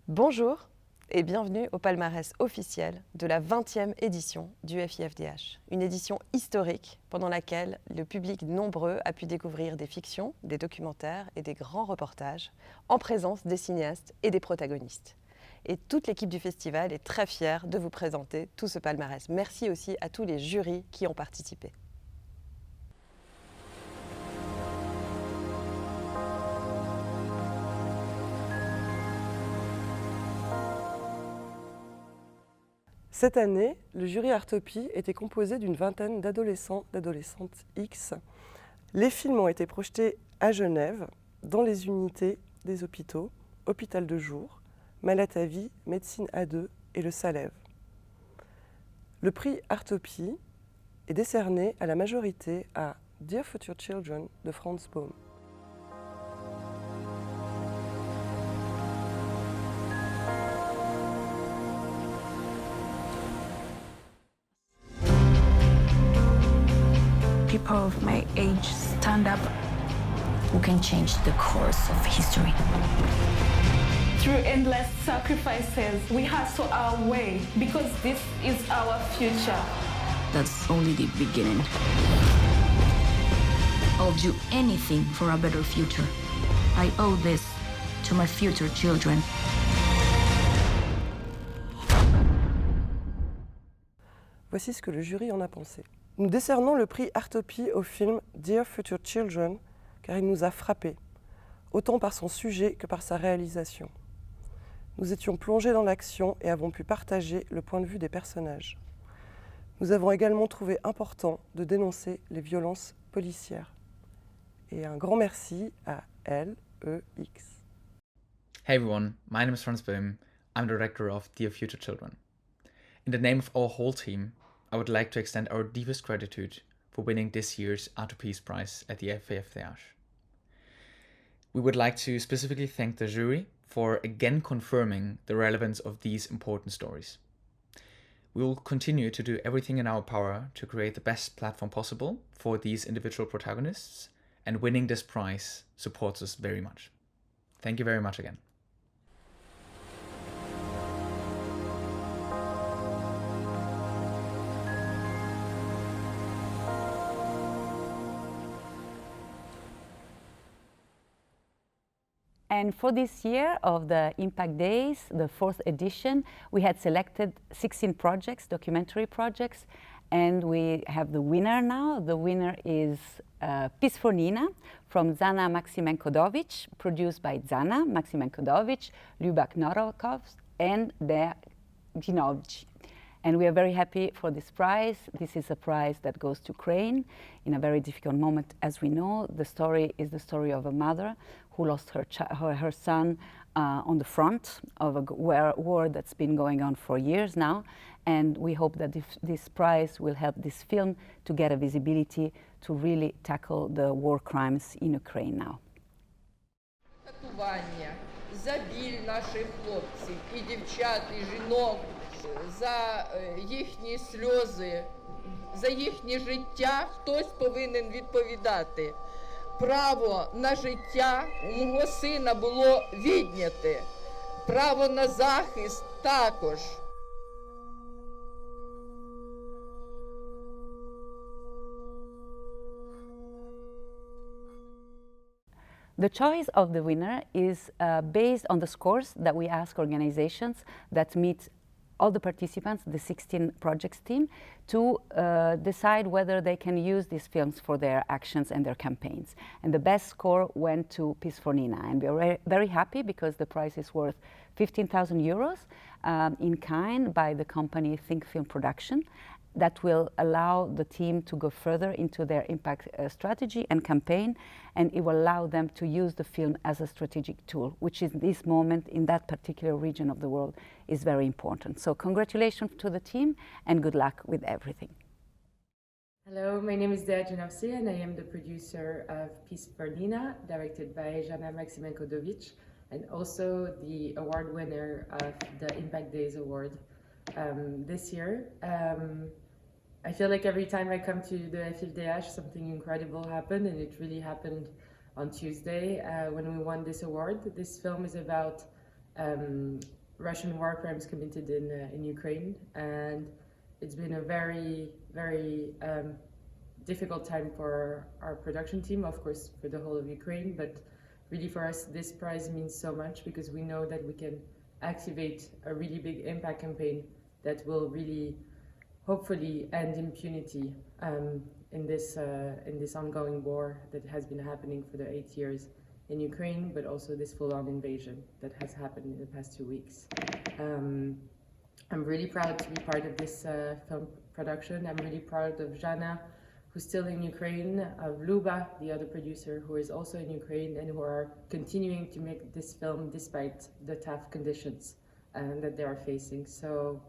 Bonjour et bienvenue au palmarès officiel de la 20e édition du FIFDH. Une édition historique pendant laquelle le public nombreux a pu découvrir des fictions, des documentaires et des grands reportages en présence des cinéastes et des protagonistes. Et toute l'équipe du festival est très fière de vous présenter tout ce palmarès. Merci aussi à tous les jurys qui ont participé. Cette année, le jury Artopie était composé d'une vingtaine d'adolescents, d'adolescentes X. Les films ont été projetés à Genève, dans les unités des hôpitaux, Hôpital de Jour, Malatavie, Médecine A2 et le Salève. Le prix Artopie est décerné à la majorité à Dear Future Children de Franz Bohm. People of my age stand up who can change the course of history. Through endless sacrifices, we hustle our way because this is our future. That's only the beginning. I'll do anything for a better future. I owe this to my future children. Voici ce que le jury en a pensé. Nous décernons le prix Artopie au film Dear Future Children car il nous a frappés, autant par son sujet que par sa réalisation. Nous étions plongés dans l'action et avons pu partager le point de vue des personnages. Nous avons également trouvé important de dénoncer les violences policières. Et un grand merci à LEX. Hey everyone, my name is Franz Bohm. I'm director of Dear Future Children. In the name of our whole team, I would like to extend our deepest gratitude for winning this year's Art of Peace Prize at the FIFDH. We would like to specifically thank the jury for again confirming the relevance of these important stories. We will continue to do everything in our power to create the best platform possible for these individual protagonists, and winning this prize supports us very much. Thank you very much again. And for this year of the Impact Days, the 4th edition, we had selected 16 projects, documentary projects, and we have the winner now. The winner is Peace for Nina from Zana Maximenko-Dovic, produced by Zana Maximenko-Dovic, Lubak Norokov, and Dea Ginovci. And we are very happy for this prize. This is a prize that goes to Ukraine in a very difficult moment. As we know, the story is the story of a mother who lost her son on the front of a war that's been going on for years now. And we hope that this prize will help this film to get a visibility to really tackle the war crimes in Ukraine now. За біль наших хлопців і дівчат, і жінок, за їхні сльози, за їхнє життя хтось повинен відповідати. Право на життя у мого сина було відняте, право на захист також. The choice of the winner is based on the scores that we ask organizations that meet all the participants, the 16 projects team, to decide whether they can use these films for their actions and their campaigns. And the best score went to Peace for Nina. And we are very happy because the prize is worth 15,000 euros in kind by the company Think Film Production. That will allow the team to go further into their impact strategy and campaign, and it will allow them to use the film as a strategic tool, which in this moment, in that particular region of the world, is very important. So congratulations to the team, and good luck with everything. Hello, my name is Dea Janavsi, and I am the producer of Peace for Nina, directed by Jana Maximenko-Dovic, and also the award winner of the Impact Days Award this year. I feel like every time I come to the FFDH, something incredible happened, and it really happened on Tuesday when we won this award. This film is about Russian war crimes committed in Ukraine, and it's been a very, very difficult time for our production team, of course, for the whole of Ukraine, but really for us, this prize means so much because we know that we can activate a really big impact campaign that will really hopefully end impunity in this ongoing war that has been happening for the 8 years in Ukraine, but also this full-on invasion that has happened in the past 2 weeks. I'm really proud to be part of this film production. I'm really proud of Jana, who's still in Ukraine, of Luba, the other producer, who is also in Ukraine, and who are continuing to make this film despite the tough conditions that they are facing. So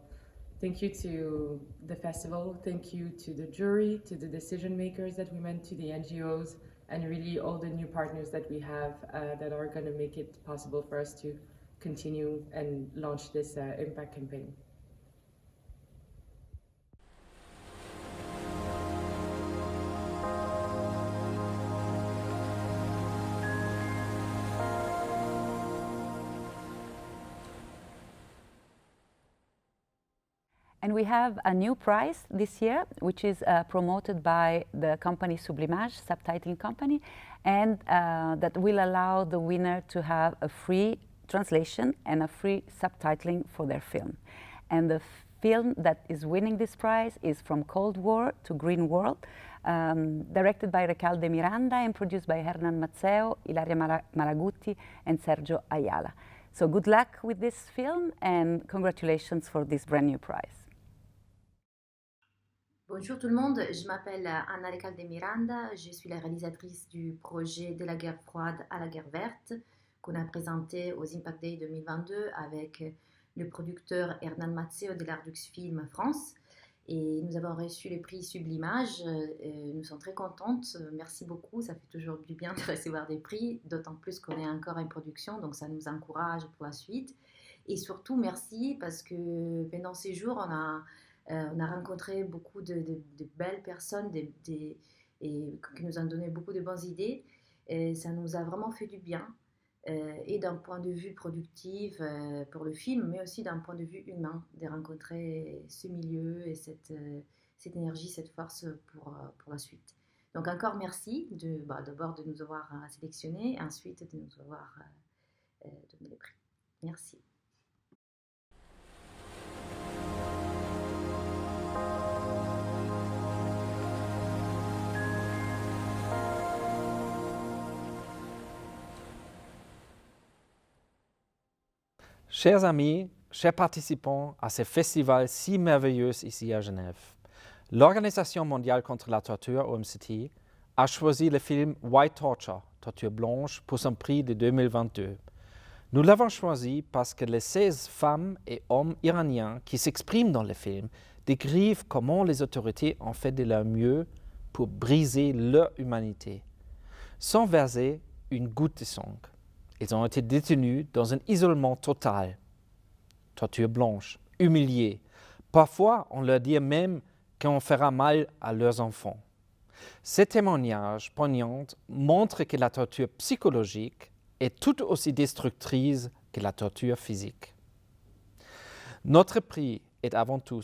thank you to the festival, thank you to the jury, to the decision makers that we met, to the NGOs, and really all the new partners that we have that are going to make it possible for us to continue and launch this impact campaign. And we have a new prize this year, which is promoted by the company Sublimage, subtitling company, and that will allow the winner to have a free translation and a free subtitling for their film. And the film that is winning this prize is From Cold War to Green World, directed by Recalde Miranda and produced by Hernan Mazzeo, Ilaria Malaguti, and Sergio Ayala. So good luck with this film and congratulations for this brand new prize. Bonjour tout le monde, je m'appelle Anna Recalde Miranda, je suis la réalisatrice du projet De la guerre froide à la guerre verte qu'on a présenté aux Impact Day 2022 avec le producteur Hernan Mazzeo de l'Ardux Film France, et nous avons reçu le prix Sublimage. Nous sommes très contentes, merci beaucoup, ça fait toujours du bien de recevoir des prix, d'autant plus qu'on est encore en production, donc ça nous encourage pour la suite. Et surtout merci parce que pendant ces jours on a rencontré beaucoup de belles personnes et qui nous ont donné beaucoup de bonnes idées. Et ça nous a vraiment fait du bien, et d'un point de vue productif pour le film, mais aussi d'un point de vue humain, de rencontrer ce milieu et cette énergie, cette force pour la suite. Donc encore merci d'abord de nous avoir sélectionnés, et ensuite de nous avoir donné les prix. Merci. Chers amis, chers participants à ce festival si merveilleux ici à Genève, l'Organisation mondiale contre la torture, OMCT, a choisi le film White Torture, Torture blanche, pour son prix de 2022. Nous l'avons choisi parce que les 16 femmes et hommes iraniens qui s'expriment dans le film décrivent comment les autorités ont fait de leur mieux pour briser leur humanité, sans verser une goutte de sang. Ils ont été détenus dans un isolement total, torture blanche, humiliés. Parfois, on leur dit même qu'on fera mal à leurs enfants. Ces témoignages poignants montrent que la torture psychologique est tout aussi destructrice que la torture physique. Notre prix est avant tout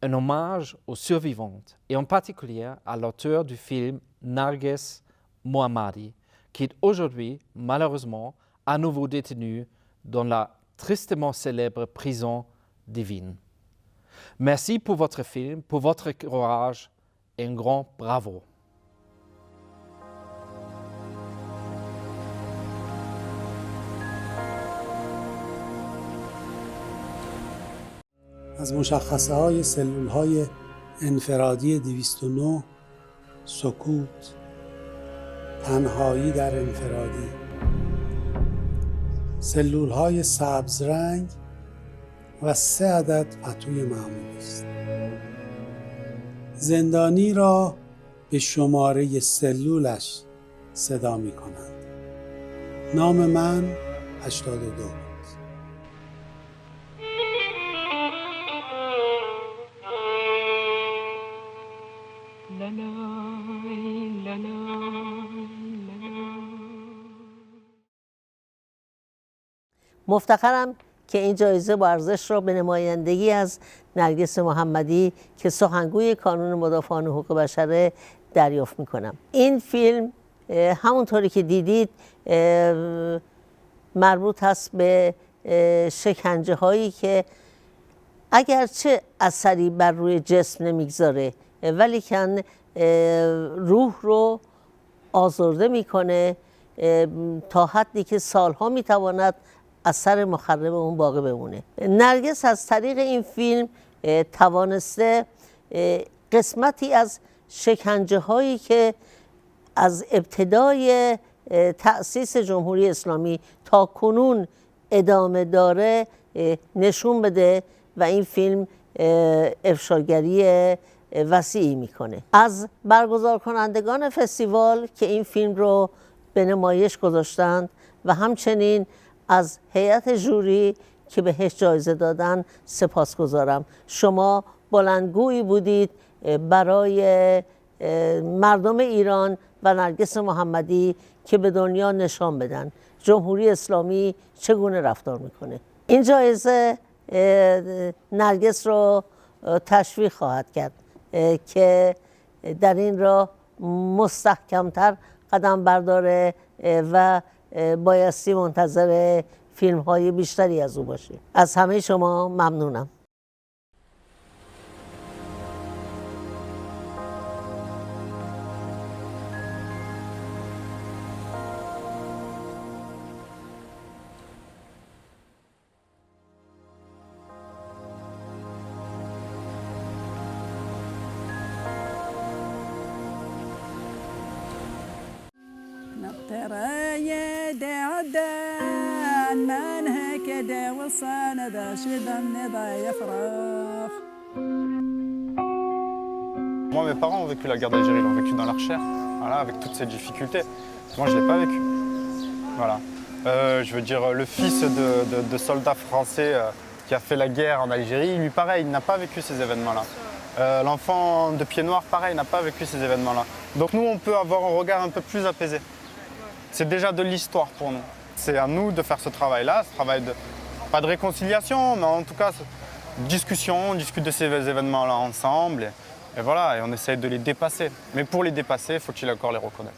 un hommage aux survivantes et en particulier à l'auteur du film Narges Mohammadi, qui est aujourd'hui, malheureusement, à nouveau détenu dans la tristement célèbre prison divine. Merci pour votre film, pour votre courage et un grand bravo. از مشخصه‌های سلول‌های انفرادی 209 سکوت، تنهایی در انفرادی، سلول‌های سبز رنگ و 3 عدد پتوی معمولی است. زندانی را به شماره سلولش صدا می‌کنند. نام من 82. مفتخرم که این جایزه با ارزش را به نمایندگی از نرگس محمدی که سخنگوی کانون مدافعان حقوق بشر دریافت میکنم. این فیلم همونطوری که دیدید مربوط هست به شکنجه هایی که اگرچه اثری بر روی جسم نمیگذاره ولیکن روح رو آزرده میکنه تا حدی که سالها میتواند اثر مخرب اون باقی بمونه. نرگس از طریق این فیلم توانسته قسمتی از شکنجه هایی که از ابتدای تأسیس جمهوری اسلامی تا کنون ادامه داره نشون بده و این فیلم افشاگری وسیعی میکنه. از برگزار کنندگان فستیوال که این فیلم رو به نمایش گذاشتند و همچنین از هیئت ژوری که بهش جایزه دادن سپاسگزارم. شما بلندگویی بودید برای مردم ایران و نرگس محمدی که به دنیا نشان بدن جمهوری اسلامی چگونه رفتار میکنه. این جایزه نرگس رو تشویق خواهد کرد که در این راه مستحکمتر قدم برداره و بایستی منتظر فیلم های بیشتری از او باشیم. از همه شما ممنونم. Moi, mes parents ont vécu la guerre d'Algérie, ils l'ont vécu dans leur chair, voilà, avec toutes ces difficultés. Moi, je ne l'ai pas vécu. Voilà. Je veux dire, le fils de soldats français qui a fait la guerre en Algérie, lui, pareil, il n'a pas vécu ces événements-là. L'enfant de pied noir, pareil, n'a pas vécu ces événements-là. Donc nous, on peut avoir un regard un peu plus apaisé. C'est déjà de l'histoire pour nous. C'est à nous de faire ce travail-là, ce travail de, pas de réconciliation, mais en tout cas, discussion, on discute de ces événements-là ensemble. Et voilà, et on essaye de les dépasser. Mais pour les dépasser, faut-il encore les reconnaître.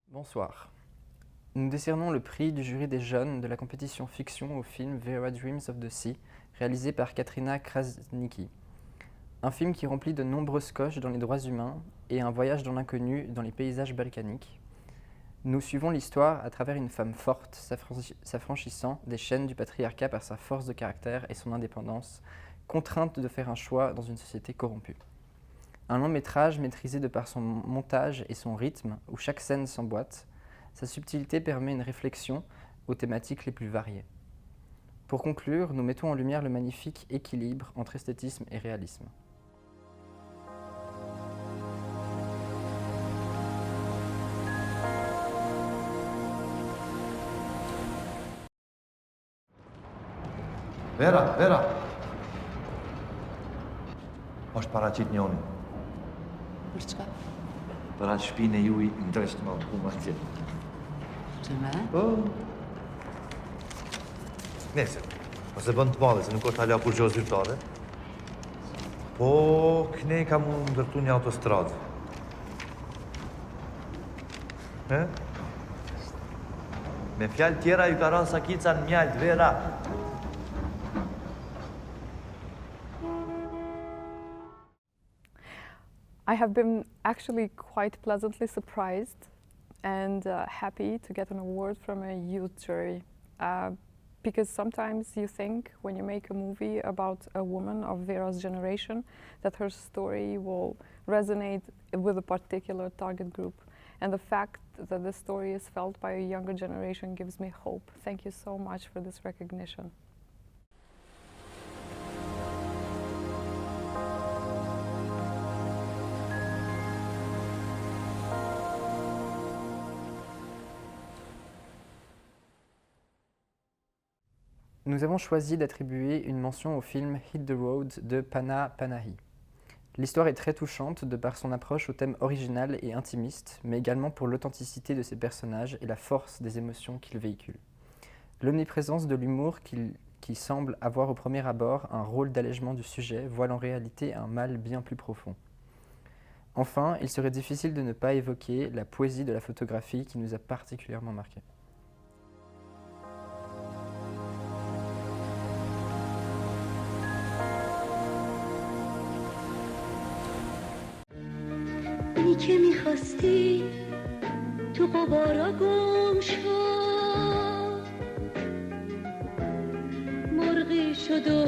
Bonsoir. Nous décernons le prix du jury des jeunes de la compétition fiction au film Vera Dreams of the Sea, réalisé par Katrina Krasnicki. Un film qui remplit de nombreuses coches dans les droits humains et un voyage dans l'inconnu dans les paysages balkaniques. Nous suivons l'histoire à travers une femme forte, s'affranchissant des chaînes du patriarcat par sa force de caractère et son indépendance, contrainte de faire un choix dans une société corrompue. Un long métrage maîtrisé de par son montage et son rythme, où chaque scène s'emboîte, sa subtilité permet une réflexion aux thématiques les plus variées. Pour conclure, nous mettons en lumière le magnifique équilibre entre esthétisme et réalisme. Vera, masz paracitniony. Určka. Para shpine juj në drejt më kumatë. Çeme? Po. Neyse. O zaman tmale, se nuk është hala kur gjo zyrtare. Po, këne ka mu ndërtu një autostradë. Me fjalë tjera ju ka rënë Sakica në mjalt, vera. I have been actually quite pleasantly surprised and happy to get an award from a youth jury. Because sometimes you think when you make a movie about a woman of Vera's generation that her story will resonate with a particular target group. And the fact that this story is felt by a younger generation gives me hope. Thank you so much for this recognition. Nous avons choisi d'attribuer une mention au film Hit the Road de Panah Panahi. L'histoire est très touchante de par son approche au thème original et intimiste, mais également pour l'authenticité de ses personnages et la force des émotions qu'ils véhiculent. L'omniprésence de l'humour qui semble avoir au premier abord un rôle d'allègement du sujet voile en réalité un mal bien plus profond. Enfin, il serait difficile de ne pas évoquer la poésie de la photographie qui nous a particulièrement marqués. که میخواستی تو غبارا گم شد مرغی شد و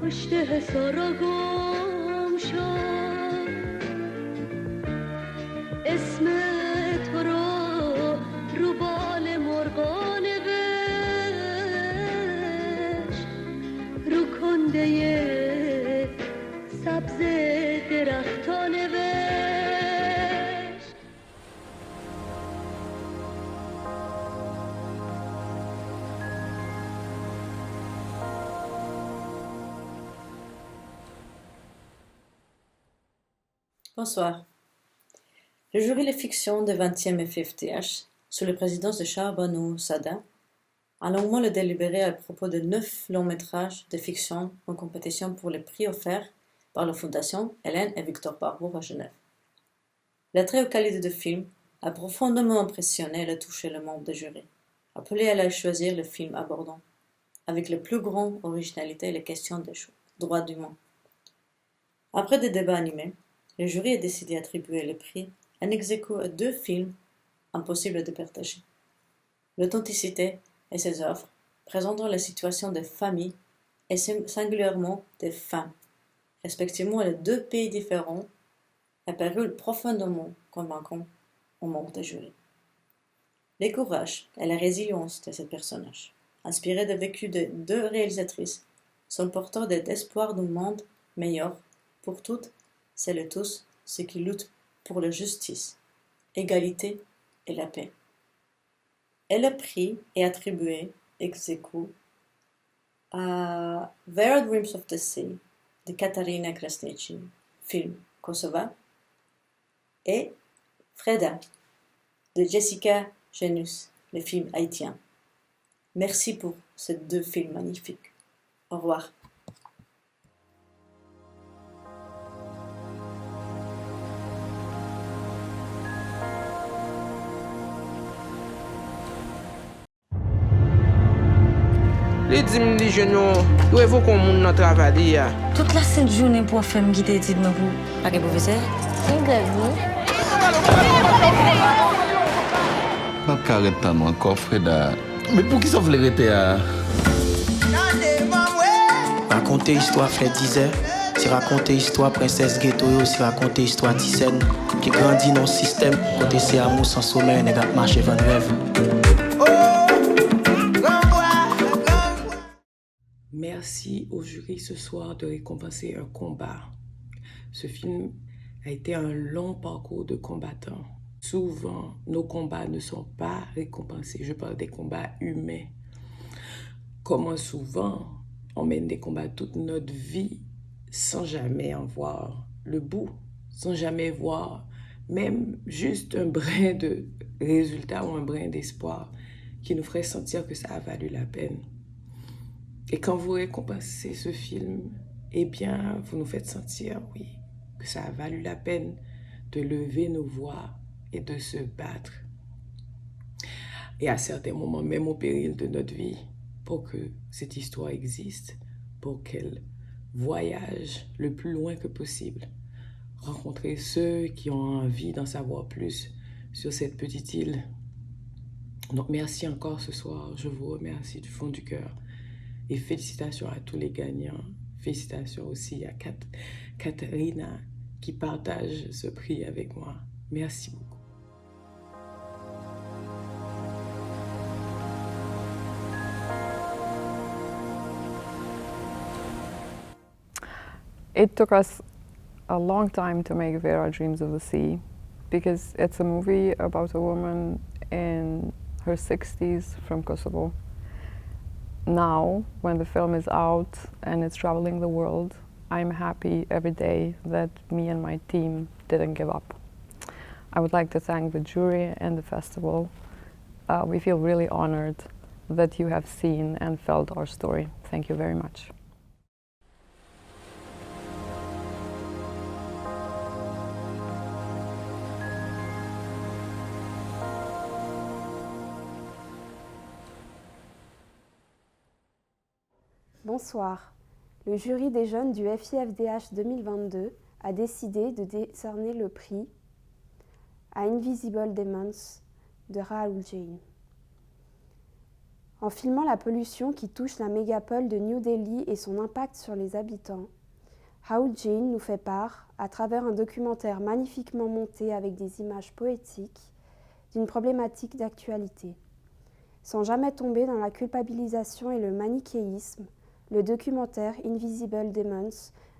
پشت حصارا گم شد اسم تو رو بال مرغا نوشت رو کنده سبز درختا نوشت. Bonsoir. Le jury de fiction des 20e FFTH, sous la présidence de Charbonneau Sada, a longuement le délibéré à propos de 9 longs métrages de fiction en compétition pour les prix offerts par la Fondation Hélène et Victor Barbeau à Genève. L'attrait aux qualités de film a profondément impressionné et touché le membre du jury, appelé à choisir le film abordant, avec la plus grande originalité, les questions des droits humains. Après des débats animés, le jury a décidé d'attribuer le prix en ex-aequo à 2 films impossibles de partager. L'authenticité et ses œuvres, présentant la situation des familles et singulièrement des femmes, respectivement les 2 pays différents, a paru profondément convaincant aux membres du jury. Le courage et la résilience de ces personnages, inspirés des vécus de 2 réalisatrices, sont porteurs d'espoir d'un monde meilleur pour toutes celles et tous ceux qui luttent pour la justice, l'égalité et la paix. Et le prix est attribué ex aequo à Vera Dreams of the Sea de Katarina Krasniqi, film Kosova, et Freda de Jessica Genus, le film haïtien. Merci pour ces 2 films magnifiques. Au revoir. Les dîmes des jeunes, ils évoquent qu'on monde travailler. Toute la sainte journée pour faire me guider dit me pour pas que professeur. Pas carrément pas encore Freda. Mais pour qui ça voulait arrêter à raconter histoire fait 10 heures. Si raconter histoire princesse ghetto, si raconter histoire Tissène qui grandit dans le système, côté c'est amour sans sommeil, n'est pas marché van rêve. Merci au jury ce soir de récompenser un combat. Ce film a été un long parcours de combattants. Souvent, nos combats ne sont pas récompensés. Je parle des combats humains. Comment souvent, on mène des combats toute notre vie sans jamais en voir le bout, sans jamais voir même juste un brin de résultat ou un brin d'espoir qui nous ferait sentir que ça a valu la peine. Et quand vous récompensez ce film, eh bien, vous nous faites sentir, oui, que ça a valu la peine de lever nos voix et de se battre. Et à certains moments, même au péril de notre vie, pour que cette histoire existe, pour qu'elle voyage le plus loin que possible. Rencontrer ceux qui ont envie d'en savoir plus sur cette petite île. Donc, merci encore ce soir. Je vous remercie du fond du cœur. Et félicitations à tous les gagnants. Félicitations aussi à Katarina qui partage ce prix avec moi. Merci beaucoup. It took us a long time to make Vera Dreams of the Sea because it's a movie about a woman in her 60s from Kosovo. Now, when the film is out and it's traveling the world, I'm happy every day that me and my team didn't give up. I would like to thank the jury and the festival. We feel really honored that you have seen and felt our story. Thank you very much. Bonsoir. Le jury des jeunes du FIFDH 2022 a décidé de décerner le prix à Invisible Demons de Rahul Jain. En filmant la pollution qui touche la mégapole de New Delhi et son impact sur les habitants, Rahul Jain nous fait part, à travers un documentaire magnifiquement monté avec des images poétiques, d'une problématique d'actualité. Sans jamais tomber dans la culpabilisation et le manichéisme, le documentaire Invisible Demons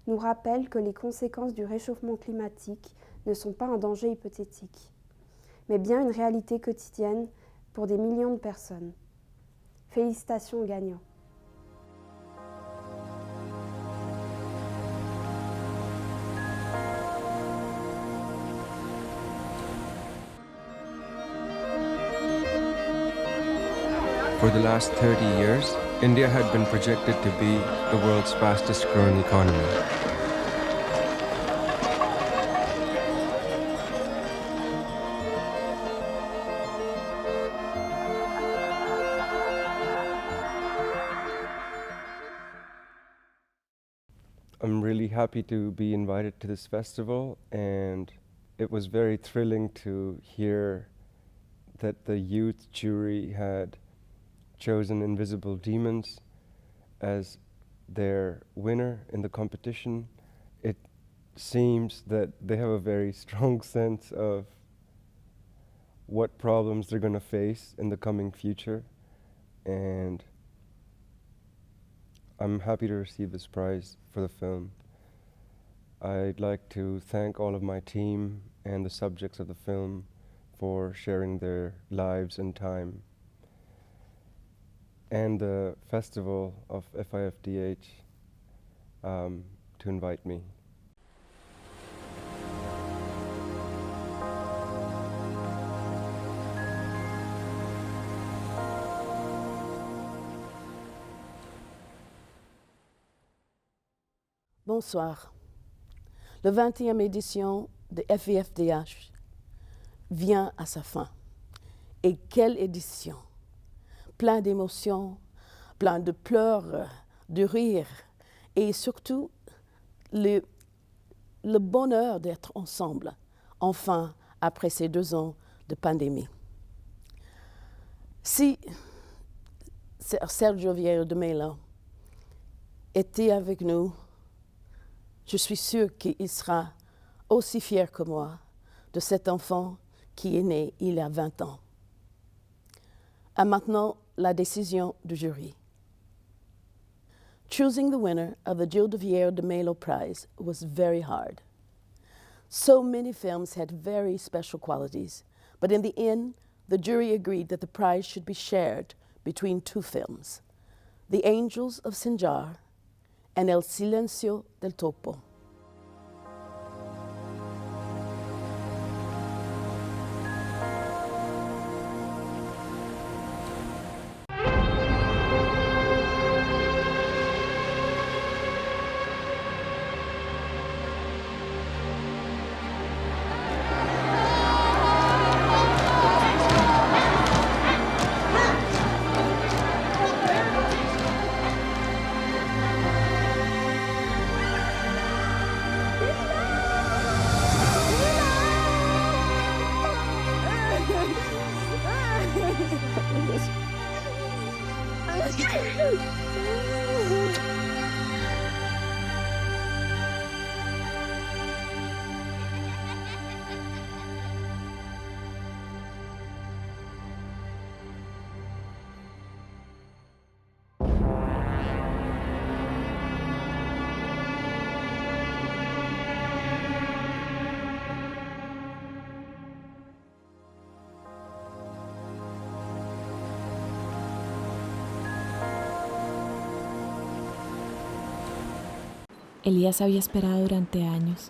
nous rappelle que les conséquences du réchauffement climatique ne sont pas un danger hypothétique, mais bien une réalité quotidienne pour des millions de personnes. Félicitations aux gagnants. For the last 30 years, India had been projected to be the world's fastest growing economy. I'm really happy to be invited to this festival, and it was very thrilling to hear that the youth jury had chosen Invisible Demons as their winner in the competition. It seems that they have a very strong sense of what problems they're going to face in the coming future, and I'm happy to receive this prize for the film. I'd like to thank all of my team and the subjects of the film for sharing their lives and time, and the festival of FIFDH to invite me. Bonsoir. La 20e édition de FIFDH vient à sa fin. Et quelle édition! Plein d'émotions, plein de pleurs, de rires et surtout le bonheur d'être ensemble, enfin, après ces 2 ans de pandémie. Si Sergio Vieira de Mello était avec nous, je suis sûre qu'il sera aussi fier que moi de cet enfant qui est né il y a 20 ans. Et maintenant, la décision du jury. Choosing the winner of the Gilda Vieira de Mello Prize was very hard. So many films had very special qualities, but in the end, the jury agreed that the prize should be shared between 2 films, The Angels of Sinjar and El Silencio del Topo. Elías había esperado durante años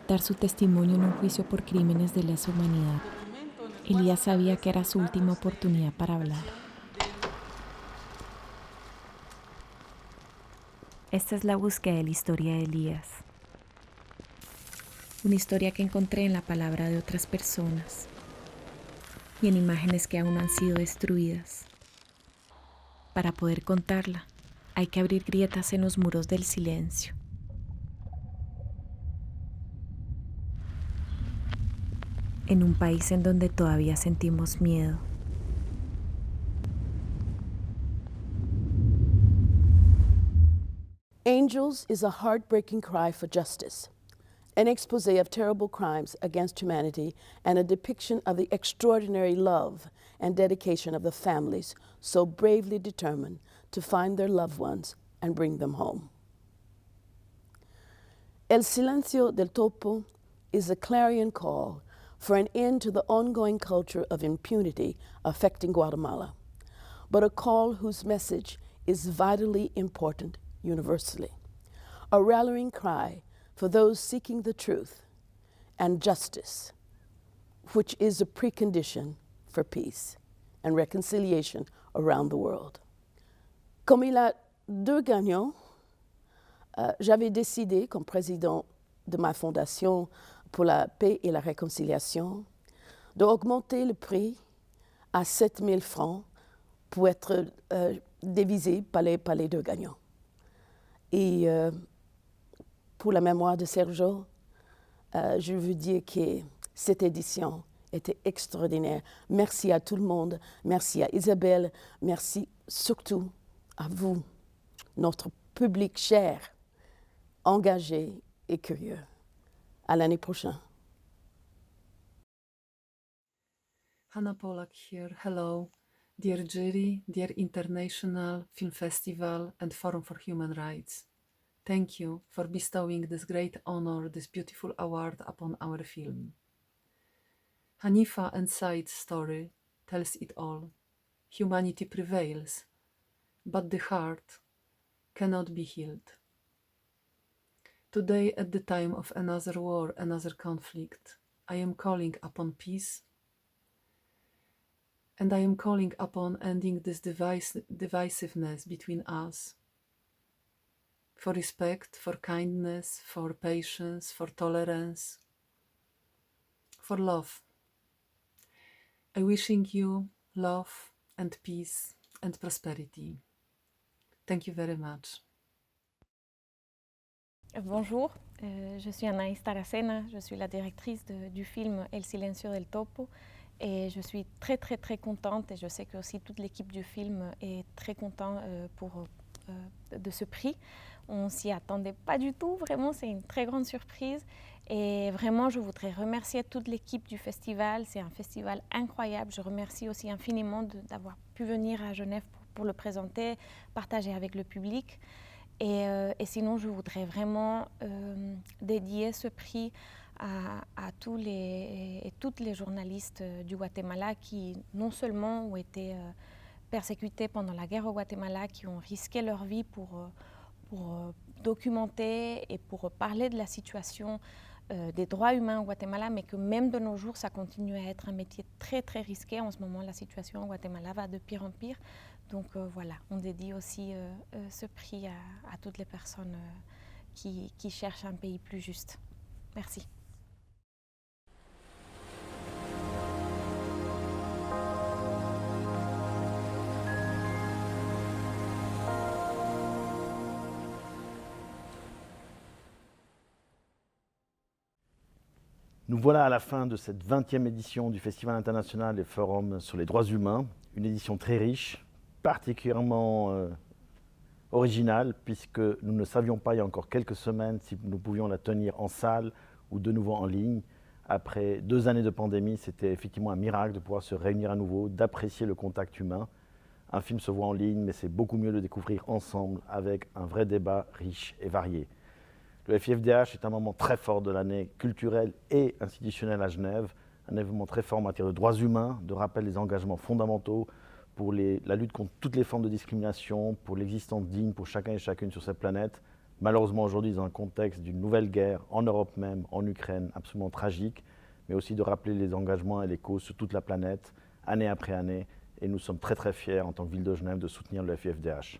dar su testimonio en un juicio por crímenes de lesa humanidad. Elías sabía que era su última oportunidad para hablar. Esta es la búsqueda de la historia de Elías. Una historia que encontré en la palabra de otras personas y en imágenes que aún no han sido destruidas. Para poder contarla, hay que abrir grietas en los muros del silencio. En un país en donde todavía sentimos miedo. Angels is a heartbreaking cry for justice, an exposé of terrible crimes against humanity and a depiction of the extraordinary love and dedication of the families so bravely determined to find their loved ones and bring them home. El Silencio del Topo is a clarion call for an end to the ongoing culture of impunity affecting Guatemala, but a call whose message is vitally important universally, a rallying cry for those seeking the truth and justice, which is a precondition for peace and reconciliation around the world. Comme il a deux gagnants, j'avais décidé, comme président de ma fondation pour la paix et la réconciliation, d'augmenter le prix à 7 000 francs pour être divisé par les deux gagnants. Et pour la mémoire de Sergio, je veux dire que cette édition était extraordinaire. Merci à tout le monde, merci à Isabelle, merci surtout à vous, notre public cher, engagé et curieux. À l'année prochaine. Hanna Polak here. Hello, dear jury, dear International Film Festival and Forum for Human Rights. Thank you for bestowing this great honor, this beautiful award upon our film. Hanifa and Said's story tells it all. Humanity prevails, but the heart cannot be healed. Today, at the time of another war, another conflict, I am calling upon peace, and I am calling upon ending this divisiveness between us, for respect, for kindness, for patience, for tolerance, for love. I wishing you love and peace and prosperity. Thank you very much. Bonjour, je suis Anaïs Taracena, je suis la directrice du film El Silencio del Topo et je suis très contente et je sais que aussi toute l'équipe du film est très contente de ce prix. On s'y attendait pas du tout, vraiment c'est une très grande surprise et vraiment je voudrais remercier toute l'équipe du festival, c'est un festival incroyable. Je remercie aussi infiniment d'avoir pu venir à Genève pour le présenter, partager avec le public. Et sinon, je voudrais vraiment dédier ce prix à tous et toutes les journalistes du Guatemala qui non seulement ont été persécutés pendant la guerre au Guatemala, qui ont risqué leur vie pour documenter et pour parler de la situation des droits humains au Guatemala, mais que même de nos jours, ça continue à être un métier très risqué. En ce moment, la situation au Guatemala va de pire en pire. Donc voilà, on dédie aussi ce prix à toutes les personnes qui cherchent un pays plus juste. Merci. Nous Nous voilà à la fin de cette 20e édition du Festival international des forums sur les droits humains, une édition très riche, particulièrement originale, puisque nous ne savions pas il y a encore quelques semaines si nous pouvions la tenir en salle ou de nouveau en ligne. Après 2 années de pandémie, c'était effectivement un miracle de pouvoir se réunir à nouveau, d'apprécier le contact humain. Un film se voit en ligne, mais c'est beaucoup mieux de le découvrir ensemble avec un vrai débat riche et varié. Le FIFDH est un moment très fort de l'année culturelle et institutionnelle à Genève, un événement très fort en matière de droits humains, de rappel des engagements fondamentaux pour la lutte contre toutes les formes de discrimination, pour l'existence digne pour chacun et chacune sur cette planète. Malheureusement aujourd'hui dans un contexte d'une nouvelle guerre en Europe même, en Ukraine, absolument tragique, mais aussi de rappeler les engagements et les causes sur toute la planète, année après année, et nous sommes très très fiers en tant que ville de Genève de soutenir le FIFDH.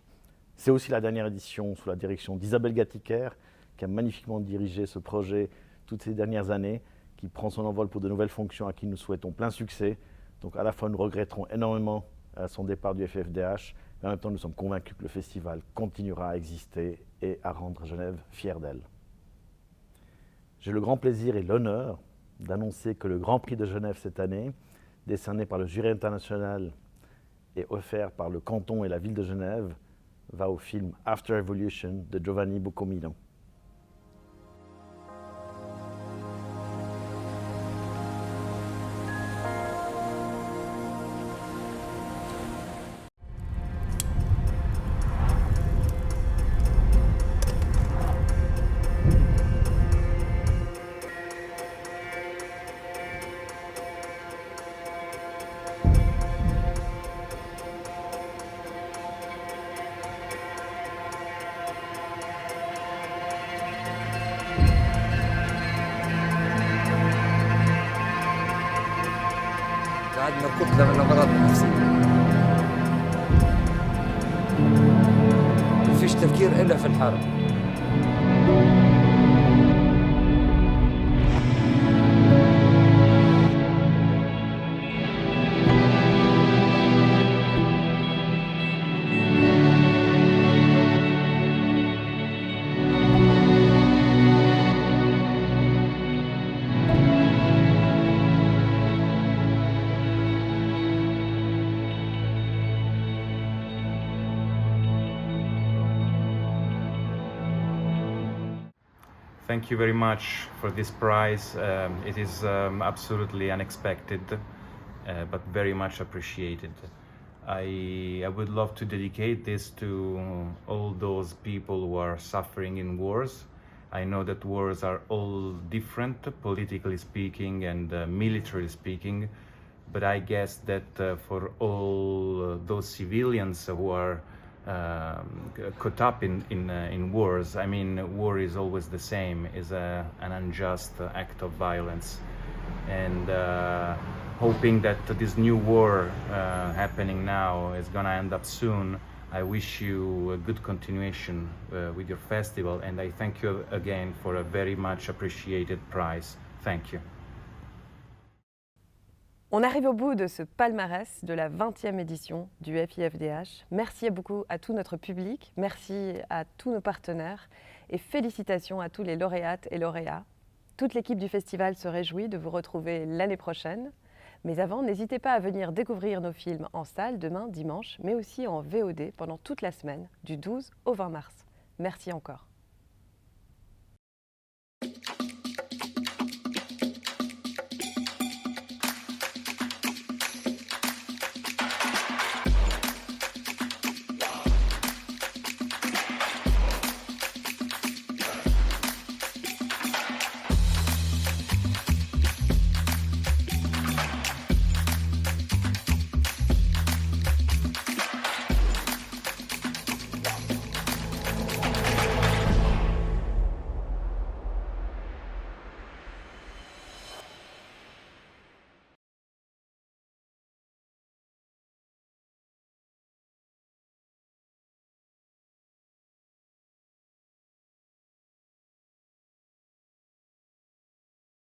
C'est aussi la dernière édition sous la direction d'Isabelle Gatiker, qui a magnifiquement dirigé ce projet toutes ces dernières années, qui prend son envol pour de nouvelles fonctions à qui nous souhaitons plein succès. Donc à la fois nous regretterons énormément son départ du FIFDH, mais en même temps nous sommes convaincus que le festival continuera à exister et à rendre Genève fière d'elle. J'ai le grand plaisir et l'honneur d'annoncer que le Grand Prix de Genève cette année, décerné par le jury international et offert par le canton et la ville de Genève, va au film After Evolution de Giovanni Boccomino. عندنا كتلة من الأمراض النفسية. ما فيش تفكير إلا في الحرب. Thank you very much for this prize. It is absolutely unexpected, but very much appreciated. I would love to dedicate this to all those people who are suffering in wars. I know that wars are all different, politically speaking and militarily speaking, but I guess that for all those civilians who are caught up in wars. I mean, war is always the same, is an unjust act of violence. And hoping that this new war happening now is gonna end up soon, I wish you a good continuation with your festival, and I thank you again for a very much appreciated prize. Thank you. On arrive au bout de ce palmarès de la 20e édition du FIFDH. Merci beaucoup à tout notre public, merci à tous nos partenaires et félicitations à tous les lauréates et lauréats. Toute l'équipe du festival se réjouit de vous retrouver l'année prochaine. Mais avant, n'hésitez pas à venir découvrir nos films en salle demain, dimanche, mais aussi en VOD pendant toute la semaine, du 12 au 20 mars. Merci encore.